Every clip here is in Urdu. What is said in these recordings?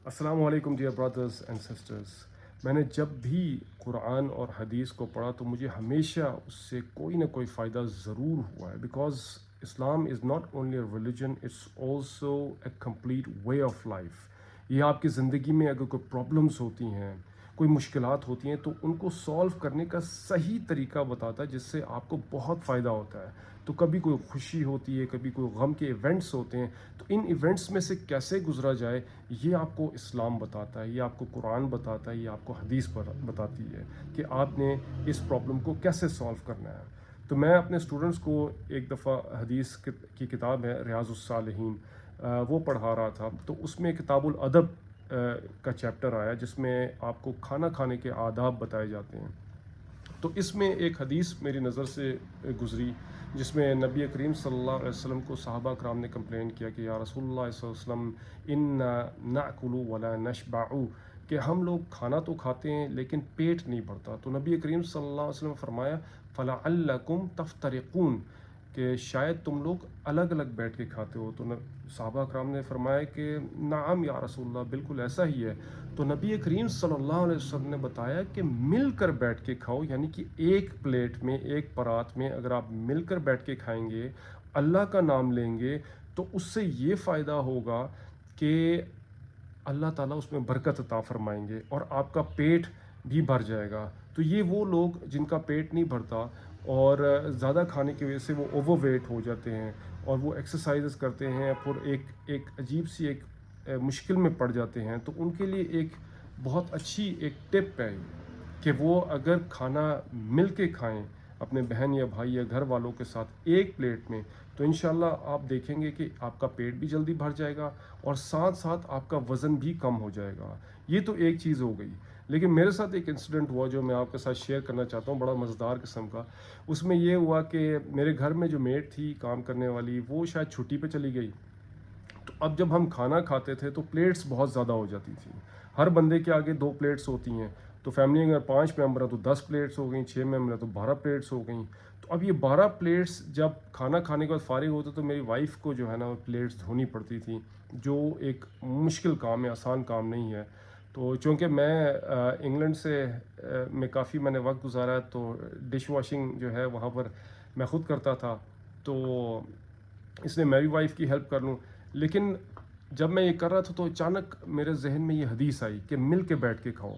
السلام علیکم ڈیئر برادرز اینڈ سسٹرز. میں نے جب بھی قرآن اور حدیث کو پڑھا تو مجھے ہمیشہ اس سے کوئی نہ کوئی فائدہ ضرور ہوا ہے، because Islam is not only a religion, it's also a complete way of life. یہ آپ کی زندگی میں اگر کوئی پرابلمس ہوتی ہیں، کوئی مشکلات ہوتی ہیں، تو ان کو سولو کرنے کا صحیح طریقہ بتاتا ہے، جس سے آپ کو بہت فائدہ ہوتا ہے. تو کبھی کوئی خوشی ہوتی ہے، کبھی کوئی غم کے ایونٹس ہوتے ہیں، تو ان ایونٹس میں سے کیسے گزرا جائے، یہ آپ کو اسلام بتاتا ہے، یہ آپ کو قرآن بتاتا ہے، یہ آپ کو حدیث بتاتی ہے کہ آپ نے اس پرابلم کو کیسے سولو کرنا ہے. تو میں اپنے اسٹوڈنٹس کو ایک دفعہ حدیث کی کتاب ہے ریاض الصالحین، وہ پڑھا رہا تھا. تو اس میں کتاب الادب کا چیپٹر آیا، جس میں آپ کو کھانا کھانے کے آداب بتائے جاتے ہیں. تو اس میں ایک حدیث میری نظر سے گزری، جس میں نبی کریم صلی اللہ علیہ وسلم کو صحابہ کرام نے کمپلین کیا کہ یا رسول اللہ صلی اللہ علیہ وسلم ان ناکل ولا نشبع، کہ ہم لوگ کھانا تو کھاتے ہیں لیکن پیٹ نہیں بھرتا. تو نبی کریم صلی اللہ علیہ وسلم نے فرمایا فلعلکم تفترقون، کہ شاید تم لوگ الگ الگ بیٹھ کے کھاتے ہو. تو صحابہ کرام نے فرمایا کہ نعم یا رسول اللہ، بالکل ایسا ہی ہے. تو نبی کریم صلی اللہ علیہ وسلم نے بتایا کہ مل کر بیٹھ کے کھاؤ، یعنی کہ ایک پلیٹ میں، ایک پرات میں اگر آپ مل کر بیٹھ کے کھائیں گے، اللہ کا نام لیں گے، تو اس سے یہ فائدہ ہوگا کہ اللہ تعالیٰ اس میں برکت عطا فرمائیں گے اور آپ کا پیٹ بھی بھر جائے گا. تو یہ وہ لوگ جن کا پیٹ نہیں بھرتا اور زیادہ کھانے کی وجہ سے وہ اوور ویٹ ہو جاتے ہیں اور وہ ایکسرسائزز کرتے ہیں، پھر ایک عجیب سی ایک مشکل میں پڑ جاتے ہیں، تو ان کے لیے ایک بہت اچھی ایک ٹپ ہے کہ وہ اگر کھانا مل کے کھائیں اپنے بہن یا بھائی یا گھر والوں کے ساتھ ایک پلیٹ میں، تو انشاءاللہ آپ دیکھیں گے کہ آپ کا پیٹ بھی جلدی بھر جائے گا اور ساتھ ساتھ آپ کا وزن بھی کم ہو جائے گا. یہ تو ایک چیز ہو گئی. لیکن میرے ساتھ ایک انسیڈنٹ ہوا جو میں آپ کے ساتھ شیئر کرنا چاہتا ہوں، بڑا مزیدار قسم کا. اس میں یہ ہوا کہ میرے گھر میں جو میڈ تھی کام کرنے والی، وہ شاید چھٹی پہ چلی گئی. تو اب جب ہم کھانا کھاتے تھے تو پلیٹس بہت زیادہ ہو جاتی تھیں، ہر بندے کے آگے 2 پلیٹس ہوتی ہیں. تو فیملی اگر 5 ممبر ہیں تو 10 پلیٹس ہو گئیں، 6 ممبر ہیں تو 12 پلیٹس ہو گئیں. تو اب یہ 12 پلیٹس جب کھانا کھانے کے بعد فارغ ہوتے تو میری وائف کو جو ہے نا وہ پلیٹس دھونی پڑتی تھیں، جو ایک مشکل کام ہے، آسان کام نہیں ہے. تو چونکہ میں انگلینڈ سے میں کافی میں نے وقت گزارا ہے، تو ڈش واشنگ جو ہے وہاں پر میں خود کرتا تھا، تو اس لیے میں بھی وائف کی ہیلپ کر لوں. لیکن جب میں یہ کر رہا تھا تو اچانک میرے ذہن میں یہ حدیث آئی کہ مل کے بیٹھ کے کھاؤ.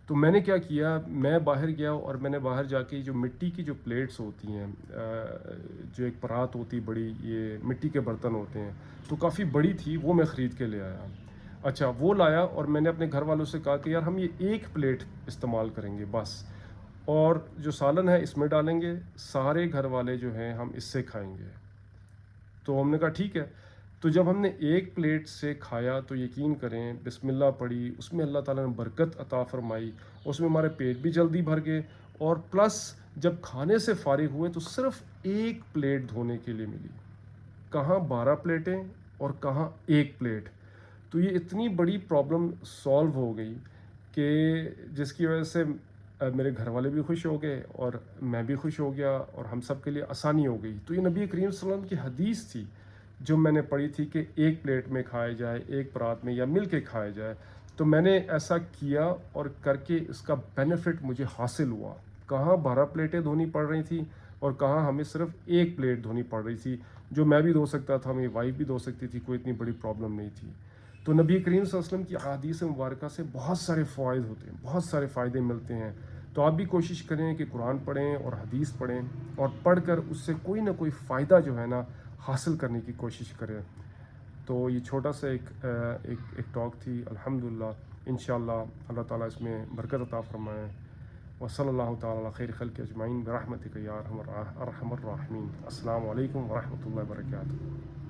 تو میں نے کیا کیا، میں باہر گیا اور میں نے باہر جا کے جو مٹی کی جو پلیٹس ہوتی ہیں، جو ایک پرات ہوتی بڑی، یہ مٹی کے برتن ہوتے ہیں، تو کافی بڑی تھی، وہ میں خرید کے لے آیا. اچھا وہ لایا اور میں نے اپنے گھر والوں سے کہا کہ یار ہم یہ ایک پلیٹ استعمال کریں گے بس، اور جو سالن ہے اس میں ڈالیں گے، سارے گھر والے جو ہیں ہم اس سے کھائیں گے. تو ہم نے کہا ٹھیک ہے. تو جب ہم نے ایک پلیٹ سے کھایا تو یقین کریں بسم اللہ پڑھی، اس میں اللہ تعالیٰ نے برکت عطا فرمائی، اس میں ہمارے پیٹ بھی جلدی بھر گئے، اور پلس جب کھانے سے فارغ ہوئے تو صرف ایک پلیٹ دھونے کے لیے ملی، کہاں 12 پلیٹیں اور کہاں ایک پلیٹ. تو یہ اتنی بڑی پرابلم سولو ہو گئی کہ جس کی وجہ سے میرے گھر والے بھی خوش ہو گئے اور میں بھی خوش ہو گیا اور ہم سب کے لیے آسانی ہو گئی. تو یہ نبی کریم صلی اللہ علیہ وسلم کی حدیث تھی جو میں نے پڑھی تھی کہ ایک پلیٹ میں کھایا جائے، ایک پرات میں، یا مل کے کھایا جائے. تو میں نے ایسا کیا اور کر کے اس کا بینیفٹ مجھے حاصل ہوا. کہاں 12 پلیٹیں دھونی پڑ رہی تھیں اور کہاں ہمیں صرف ایک پلیٹ دھونی پڑ رہی تھی، جو میں بھی دھو سکتا تھا، میری وائف بھی دھو سکتی تھی، کوئی اتنی بڑی پرابلم نہیں تھی. تو نبی کریم صلی اللہ علیہ وسلم کی احادیث مبارکہ سے بہت سارے فوائد ہوتے ہیں، بہت سارے فائدے ملتے ہیں. تو آپ بھی کوشش کریں کہ قرآن پڑھیں اور حدیث پڑھیں، اور پڑھ کر اس سے کوئی نہ کوئی فائدہ جو ہے نا حاصل کرنے کی کوشش کریں. تو یہ چھوٹا سا ایک ٹاک تھی. الحمدللہ انشاءاللہ اللہ تعالیٰ اس میں برکت عطا فرمائے. وصلی اللہ تعالیٰ علی خیر خلق اجمعین برحمتک یا ارحم الراحمین. السلام علیکم ورحمۃ اللہ وبرکاتہ.